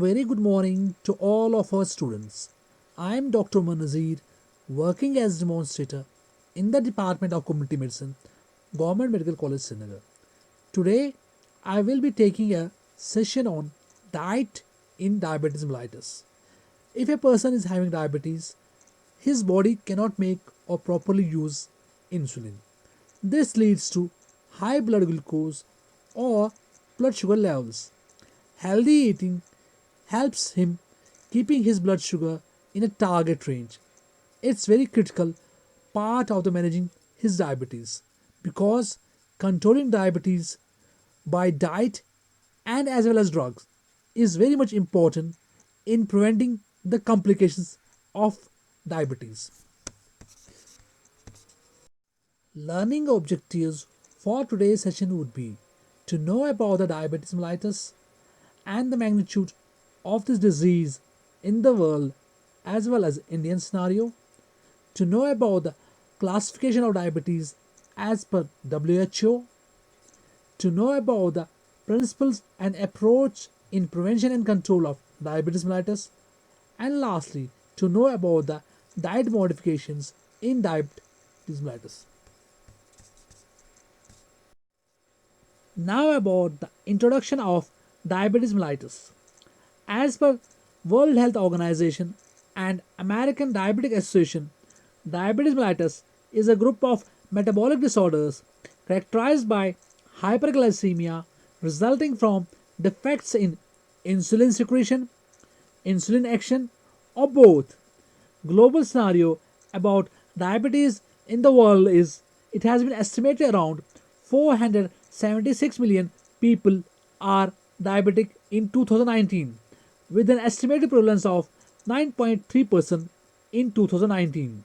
very good morning to all of our students. I am Dr. Umar Nazir, working as demonstrator in the Department of Community Medicine, Government Medical College, Srinagar. Today, I will be taking a session on diet in diabetes mellitus. If a person is having diabetes, his body cannot make or properly use insulin. This leads to high blood glucose or blood sugar levels. Healthy eating helps him keeping his blood sugar in a target range. It's very critical part of the managing his diabetes because controlling diabetes by diet and as well as drugs is very much important in preventing the complications of diabetes. Learning objectives for today's session would be to know about the diabetes mellitus and the magnitude of this disease in the world as well as Indian scenario, to know about the classification of diabetes as per WHO, to know about the principles and approach in prevention and control of diabetes mellitus, and lastly, to know about the diet modifications in diabetes mellitus. Now about the introduction of diabetes mellitus. As per World Health Organization and American Diabetic Association, diabetes mellitus is a group of metabolic disorders characterized by hyperglycemia resulting from defects in insulin secretion, insulin action, or both. Global scenario about diabetes in the world is it has been estimated around 476 million people are diabetic in 2019 with an estimated prevalence of 9.3% in 2019.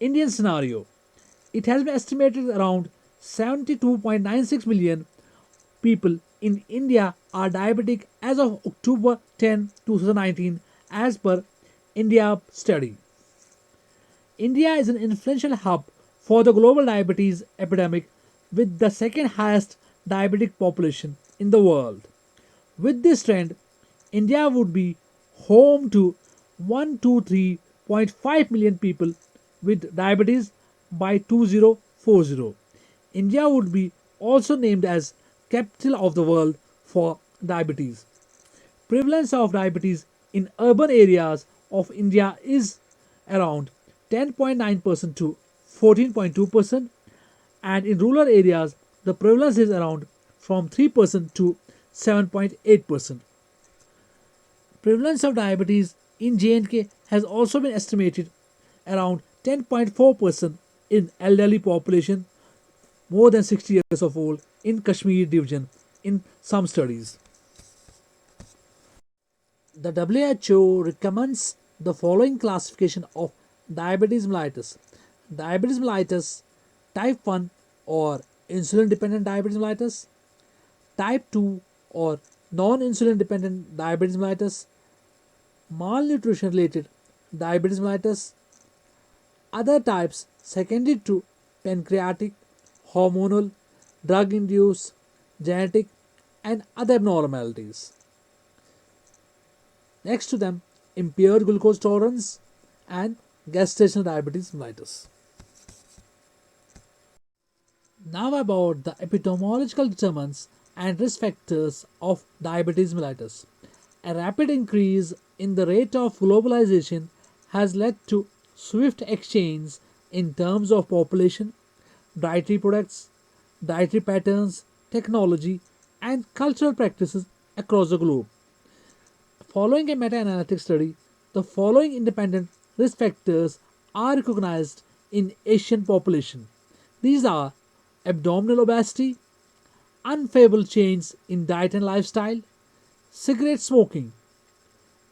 Indian scenario, it has been estimated around 72.96 million people in India are diabetic as of October 10, 2019 as per India study. India is an influential hub for the global diabetes epidemic with the second highest diabetic population in the world. With this trend, India would be home to 123.5 million people with diabetes by 2040. India would be also named as capital of the world for diabetes. Prevalence of diabetes in urban areas of India is around 10.9% to 14.2%, and in rural areas the prevalence is around from 3% to 7.8%. Prevalence of diabetes in J&K has also been estimated around 10.4% in elderly population more than 60 years of old in Kashmir division in some studies. The WHO recommends the following classification of diabetes mellitus. Diabetes mellitus type 1 or insulin dependent diabetes mellitus, type 2 or non insulin dependent diabetes mellitus, malnutrition related diabetes mellitus, other types secondary to pancreatic, hormonal, drug induced, genetic, and other abnormalities. Next to them, impaired glucose tolerance and gestational diabetes mellitus. Now about the epidemiological determinants and risk factors of diabetes mellitus. A rapid increase in the rate of globalization has led to swift exchange in terms of population, dietary products, dietary patterns, technology, and cultural practices across the globe. Following a meta analytic study, the following independent risk factors are recognized in Asian population. These are abdominal obesity, unfavorable change in diet and lifestyle, cigarette smoking,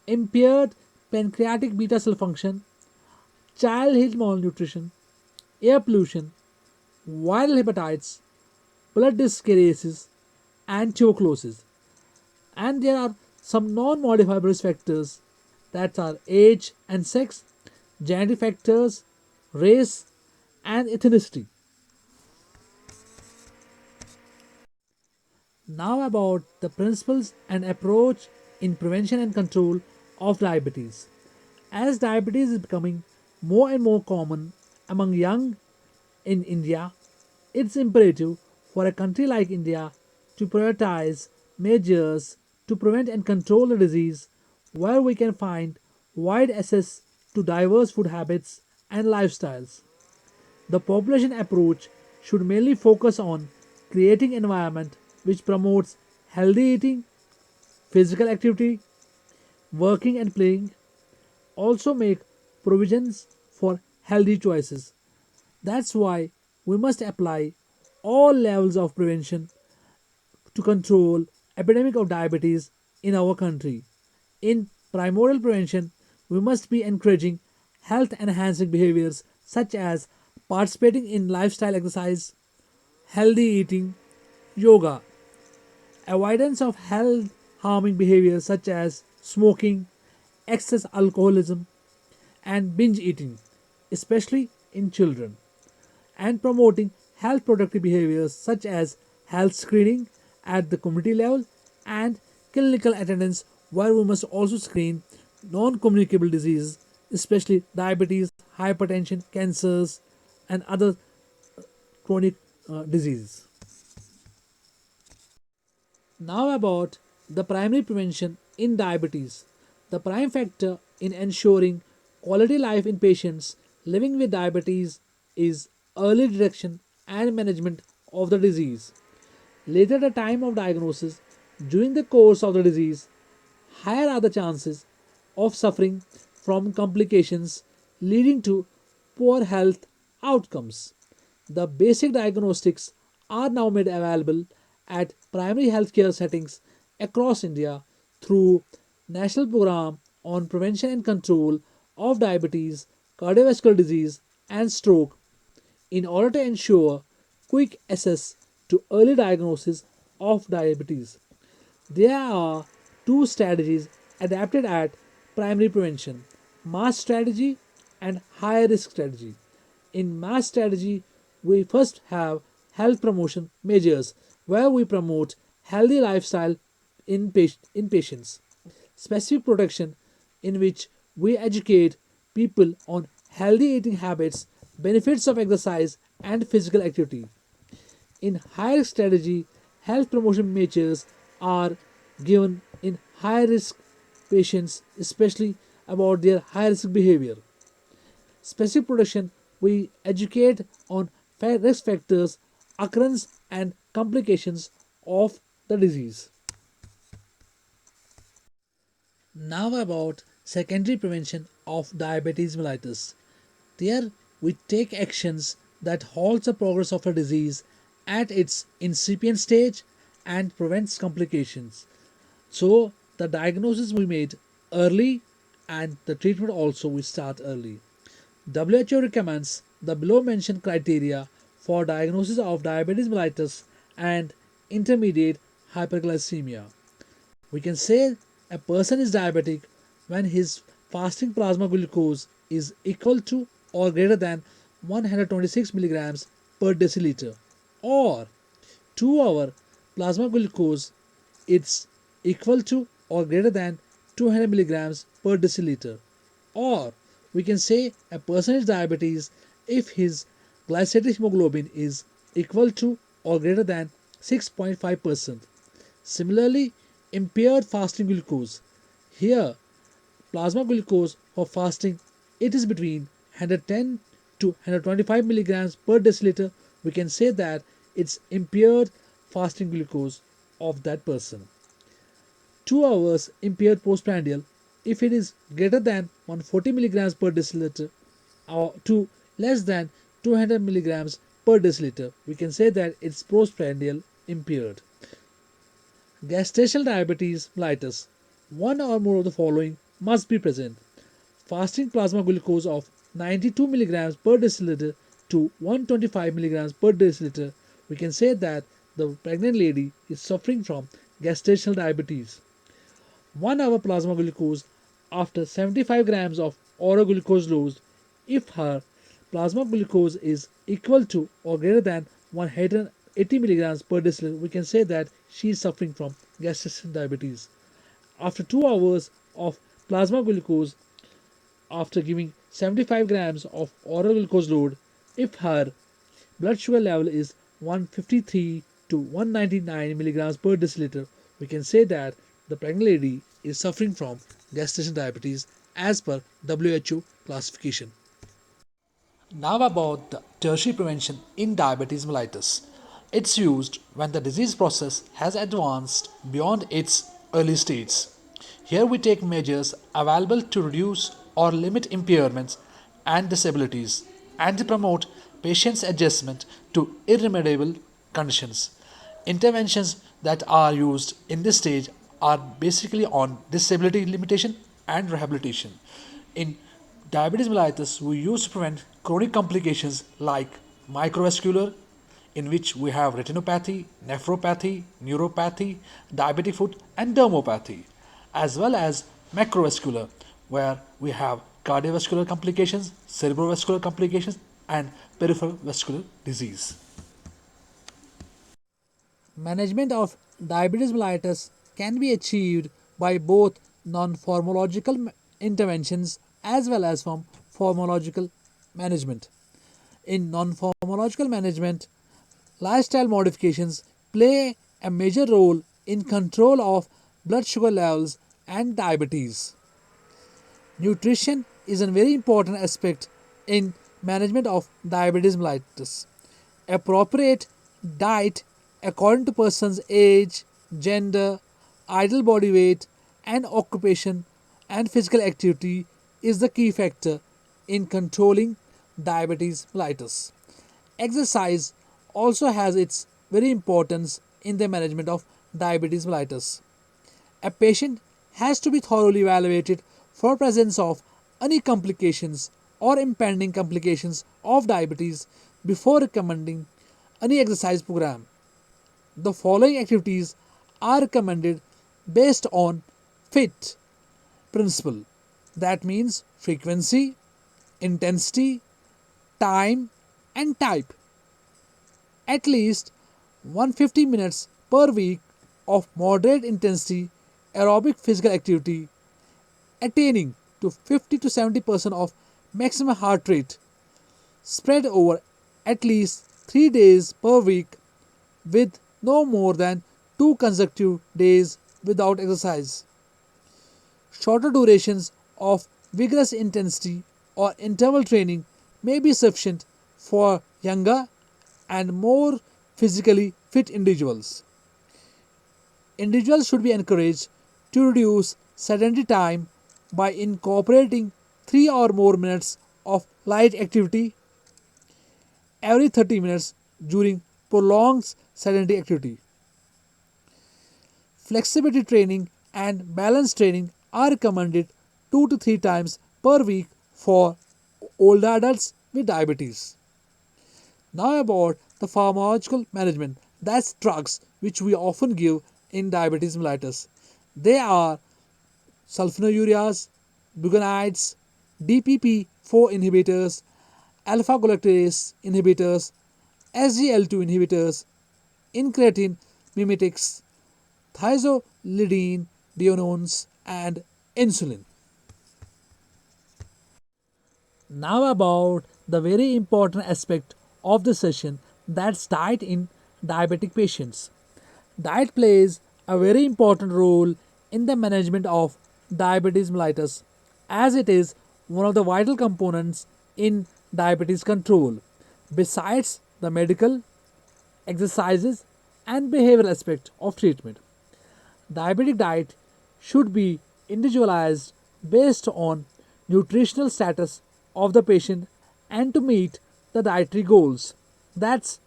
impaired pancreatic beta cell function, childhood malnutrition, air pollution, viral hepatitis, blood disk and tuberculosis. And there are some non-modifiable risk factors that are age and sex, genetic factors, race, and ethnicity. Now about the principles and approach in prevention and control of diabetes. As diabetes is becoming more and more common among young in India, it's imperative for a country like India to prioritize measures to prevent and control the disease where we can find wide access to diverse food habits and lifestyles. The population approach should mainly focus on creating environment which promotes healthy eating, physical activity, working and playing, also make provisions for healthy choices. That's why we must apply all levels of prevention to control epidemic of diabetes in our country. In primordial prevention, we must be encouraging health enhancing behaviors such as participating in lifestyle exercise, healthy eating, yoga, avoidance of health harming behaviors such as smoking, excess alcoholism, and binge eating, especially in children, and promoting health protective behaviors such as health screening at the community level and clinical attendance, where we must also screen non communicable diseases, especially diabetes, hypertension, cancers, and other chronic diseases. Now, about the primary prevention in diabetes. The prime factor in ensuring quality life in patients living with diabetes is early detection and management of the disease. Later, at the time of diagnosis, during the course of the disease, higher are the chances of suffering from complications leading to poor health outcomes. The basic diagnostics are now made available at primary healthcare settings across India through National Program on Prevention and Control of Diabetes, Cardiovascular Disease, and Stroke in order to ensure quick access to early diagnosis of diabetes. There are two strategies adapted at primary prevention: mass strategy and high risk strategy. In mass strategy, we first have health promotion measures where we promote healthy lifestyle in patients. Specific protection in which we educate people on healthy eating habits, benefits of exercise and physical activity. In high risk strategy, health promotion measures are given in high risk patients, especially about their high risk behavior. Specific protection, we educate on risk factors, occurrence, and complications of the disease. Now, about secondary prevention of diabetes mellitus. There, we take actions that halt the progress of a disease at its incipient stage and prevents complications. So, the diagnosis we made early and the treatment also we start early. WHO recommends the below mentioned criteria for diagnosis of diabetes mellitus and intermediate hyperglycemia. We can say a person is diabetic when his fasting plasma glucose is equal to or greater than 126 milligrams per deciliter, or 2-hour plasma glucose is equal to or greater than 200 milligrams per deciliter, or we can say a person is diabetes if his glycated hemoglobin is equal to or greater than 6.5%. Similarly, impaired fasting glucose. Here, plasma glucose for fasting, it is between 110 to 125 milligrams per deciliter. We can say that it's impaired fasting glucose of that person. 2 hours impaired postprandial, if it is greater than 140 milligrams per deciliter or to less than 200 milligrams per deciliter, we can say that it's postprandial impaired. Gestational diabetes mellitus. One or more of the following must be present: fasting plasma glucose of 92 milligrams per deciliter to 125 milligrams per deciliter. We can say that the pregnant lady is suffering from gestational diabetes. 1 hour plasma glucose after 75 grams of oral glucose load, if her plasma glucose is equal to or greater than 180 milligrams per deciliter, we can say that she is suffering from gestational diabetes. after 2 hours of plasma glucose after giving 75 grams of oral glucose load if her blood sugar level is 153 to 199 milligrams per deciliter. We can say that the pregnant lady is suffering from gestational diabetes as per WHO classification. Now about the tertiary prevention in diabetes mellitus. It's used when the disease process has advanced beyond its early stages. Here we take measures available to reduce or limit impairments and disabilities and to promote patients' adjustment to irremediable conditions. Interventions that are used in this stage are basically on disability limitation and rehabilitation. In diabetes mellitus, we use to prevent chronic complications like microvascular, in which we have retinopathy, nephropathy, neuropathy, diabetic foot, and dermopathy, as well as macrovascular, where we have cardiovascular complications, cerebrovascular complications, and peripheral vascular disease. Management of diabetes mellitus can be achieved by both non-pharmacological interventions as well as from pharmacological management. In non-pharmacological management, lifestyle modifications play a major role in control of blood sugar levels and diabetes. Nutrition is a very important aspect in management of diabetes mellitus. Appropriate diet according to person's age, gender, ideal body weight, and occupation and physical activity is the key factor in controlling diabetes mellitus. Exercise also has its very importance in the management of diabetes mellitus. A patient has to be thoroughly evaluated for presence of any complications or impending complications of diabetes before recommending any exercise program. The following activities are recommended based on FIT principle. That means frequency, intensity, time, and type. At least 150 minutes per week of moderate intensity aerobic physical activity attaining to 50 to 70% of maximum heart rate spread over at least 3 days per week with no more than 2 consecutive days without exercise. Shorter durations of vigorous intensity or interval training may be sufficient for younger and more physically fit individuals. Individuals should be encouraged to reduce sedentary time by incorporating 3 or more minutes of light activity every 30 minutes during prolonged sedentary activity. Flexibility training and balance training are recommended 2 to 3 times per week for older adults with diabetes. Now about the pharmacological management, that's drugs which we often give in diabetes mellitus. They are sulfonylureas, bugonides, DPP-4 inhibitors, alpha-galactose inhibitors, SGL2 inhibitors, incretin mimetics, thiazolidine dionones, and insulin. Now about the very important aspect of the session, that's diet in diabetic patients. Diet plays a very important role in the management of diabetes mellitus as it is one of the vital components in diabetes control. Besides the medical, exercises, and behavioral aspect of treatment, diabetic diet should be individualized based on nutritional status of the patient and to meet the dietary goals. That's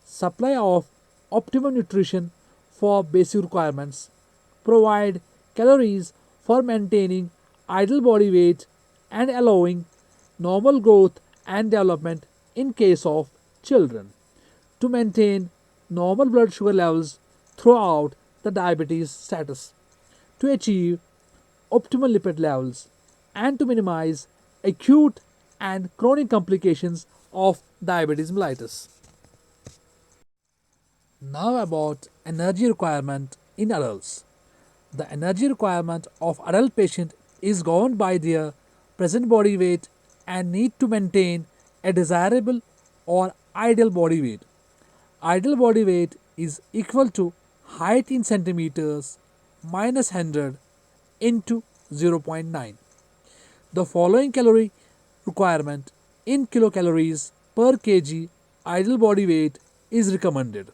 supply of optimum nutrition for basic requirements, provide calories for maintaining ideal body weight and allowing normal growth and development in case of children, to maintain normal blood sugar levels throughout the diabetes status, to achieve optimal lipid levels, and to minimize acute and chronic complications of diabetes mellitus. Now about energy requirement in adults. The energy requirement of adult patient is governed by their present body weight and need to maintain a desirable or ideal body weight. Ideal body weight is equal to height in centimeters minus 100 into zero point 0.9. The following calorie requirement in kilocalories per kg ideal body weight is recommended.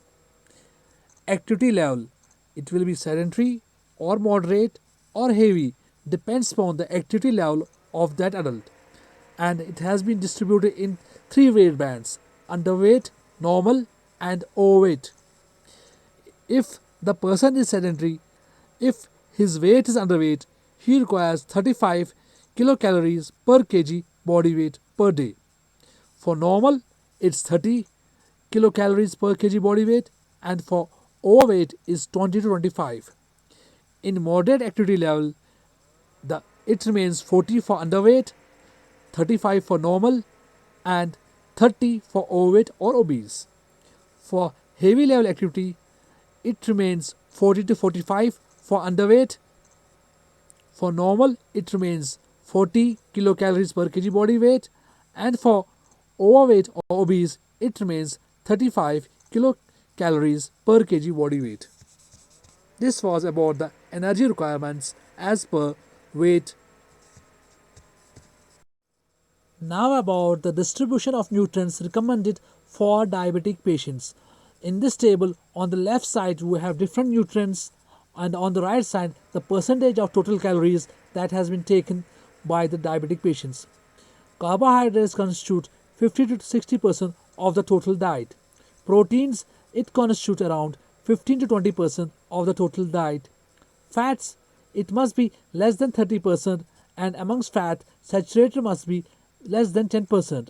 Activity level, it will be sedentary or moderate or heavy, depends upon the activity level of that adult, and it has been distributed in three weight bands: underweight, normal, and overweight. If the person is sedentary, if his weight is underweight, he requires 35 kilocalories per kg body weight per day. For normal, it's 30 kilocalories per kg body weight, and for overweight is 20 to 25. In moderate activity level, it remains 40 for underweight, 35 for normal, and 30 for overweight or obese. For heavy level activity, it remains 40 to 45 for underweight. For normal, it remains 40 kilocalories per kg body weight, and for overweight or obese, it remains 35 kilocalories per kg body weight. This was about the energy requirements as per weight. Now about the distribution of nutrients recommended for diabetic patients. In this table, on the left side we have different nutrients, and on the right side the percentage of total calories that has been taken by the diabetic patients. Carbohydrates constitute 50 to 60% of the total diet. Proteins, it constitute around 15 to 20% of the total diet. Fats, it must be less than 30%, and amongst fat, saturated must be less than 10%.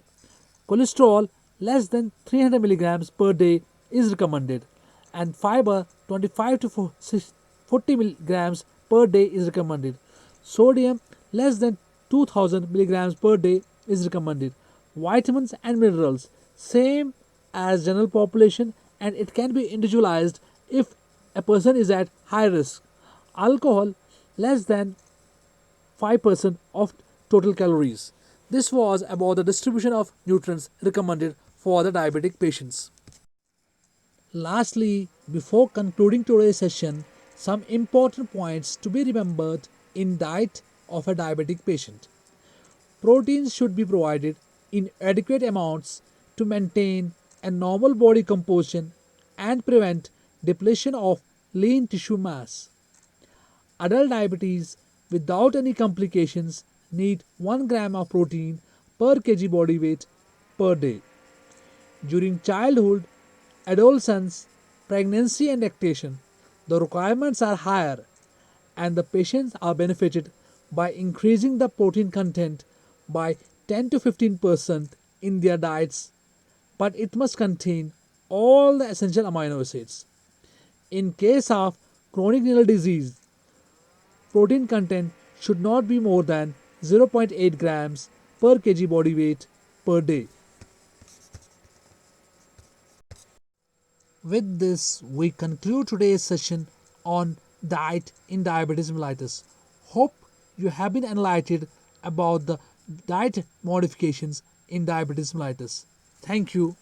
Cholesterol, less than 300 milligrams per day is recommended, and fiber, 25 to 40 milligrams per day is recommended. Sodium, less than 2000 milligrams per day is recommended. Vitamins and minerals, same as general population, and it can be individualized if a person is at high risk. Alcohol, less than 5% of total calories. This was about the distribution of nutrients recommended for the diabetic patients. Lastly, before concluding today's session, some important points to be remembered in diet of a diabetic patient. Proteins should be provided in adequate amounts to maintain a normal body composition and prevent depletion of lean tissue mass. Adult diabetes without any complications need 1 gram of protein per kg body weight per day. During childhood, adolescence, pregnancy, and lactation, the requirements are higher, and the patients are benefited by increasing the protein content by 10 to 15% in their diets, but it must contain all the essential amino acids. In case of chronic renal disease, protein content should not be more than 0.8 grams per kg body weight per day. With this, we conclude today's session on diet in diabetes mellitus. Hope you have been enlightened about the diet modifications in diabetes mellitus. Thank you.